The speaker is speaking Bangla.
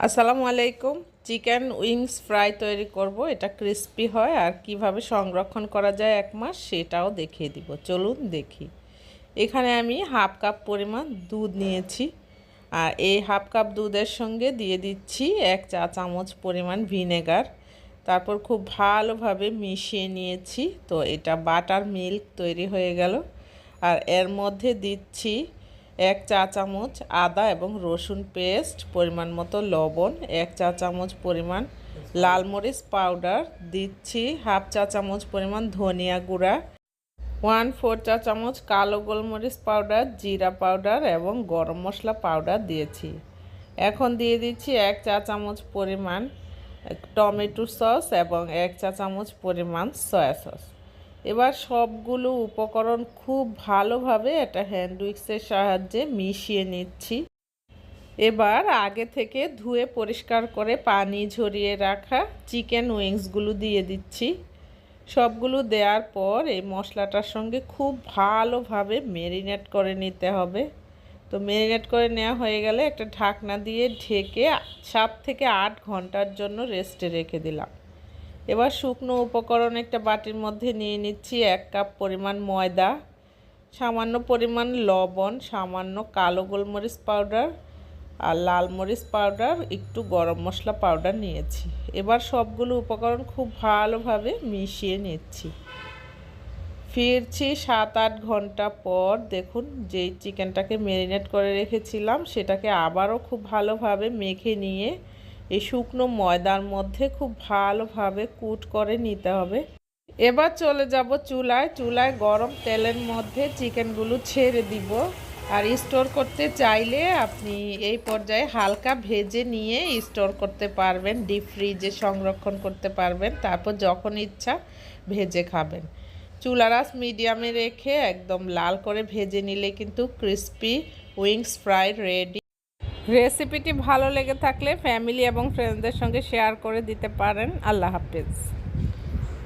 আসসালামু আলাইকুম। চিকেন উইংস ফ্রাই তৈরি করব। এটা ক্রিস্পি হয় আর কিভাবে সংরক্ষণ করা যায় 1 মাস সেটাও দেখিয়ে দিব। চলুন দেখি। এখানে আমি হাফ কাপ পরিমাণ দুধ নিয়েছি আর এই হাফ কাপ দুধের সঙ্গে দিয়ে দিচ্ছি 1 চা চামচ পরিমাণ ভিনেগার। তারপর খুব ভালোভাবে মিশিয়ে নিয়েছি। তো এটা বাটার মিল্ক তৈরি হয়ে গেল। আর এর মধ্যে দিচ্ছি 1 চা চামচ আদা এবং রসুন পেস্ট, পরিমাণ মতো লবণ, 1 চা চামচ পরিমাণ লাল মরিচ পাউডার, দিচ্ছি হাফ চা চামচ পরিমাণ ধনিয়া গুঁড়া, 1/4 চা চামচ কালো গোলমরিচ পাউডার, জিরা পাউডার এবং গরম মশলা পাউডার দিয়েছি। এখন দিয়ে দিচ্ছি 1 চা চামচ পরিমাণ টমেটো সস এবং 1 চা চামচ পরিমাণ সয়া সস। এবার সবগুলো উপকরণ খুব ভালোভাবে একটা হ্যান্ড উইক্সের সাহায্যে মিশিয়ে নিচ্ছি। এবার আগে থেকে ধুয়ে পরিষ্কার করে পানি ঝরিয়ে রাখা চিকেন উইংসগুলো দিয়ে দিচ্ছি। সবগুলো দেওয়ার পর এই মশলাটার সঙ্গে খুব ভালোভাবে ম্যারিনেট করে নিতে হবে। তো ম্যারিনেট করে নেওয়া হয়ে গেলে একটা ঢাকনা দিয়ে ঢেকে 7 থেকে 8 ঘন্টার জন্য রেস্টে রেখে দিলাম। এবার শুকনো উপকরণ একটা বাটির মধ্যে নিয়ে নিচ্ছি 1 কাপ পরিমাণ ময়দা, সামান্য পরিমাণ লবণ, সামান্য কালো গোলমরিচ পাউডার আর লাল মরিচ পাউডার, একটু গরম মশলা পাউডার নিয়েছি। এবার সবগুলো উপকরণ খুব ভালোভাবে মিশিয়ে নিচ্ছি। ফিরছি 7-8 ঘন্টা পর। দেখুন যেই চিকেনটাকে ম্যারিনেট করে রেখেছিলাম সেটাকে আবারও খুব ভালোভাবে মেখে নিয়ে এই শুকনো ময়দার মধ্যে খুব ভালোভাবে কুট করে নিতে হবে। এবার চলে যাব চুলায় গরম তেলের মধ্যে চিকেনগুলো ছেড়ে দিব। আর স্টোর করতে চাইলে আপনি এই পর্যায়ে হালকা ভেজে নিয়ে স্টোর করতে পারবেন, ডিপ ফ্রিজে সংরক্ষণ করতে পারবেন, তারপর যখন ইচ্ছা ভেজে খাবেন। চুলার আঁচ মিডিয়ামে রেখে একদম লাল করে ভেজে নিলে কিন্তু ক্রিস্পি উইংস ফ্রাই রেডি। রেসিপিটি ভালো লেগে থাকলে ফ্যামিলি এবং ফ্রেন্ডসদের সঙ্গে শেয়ার করে দিতে পারেন। আল্লাহ হাফেজ।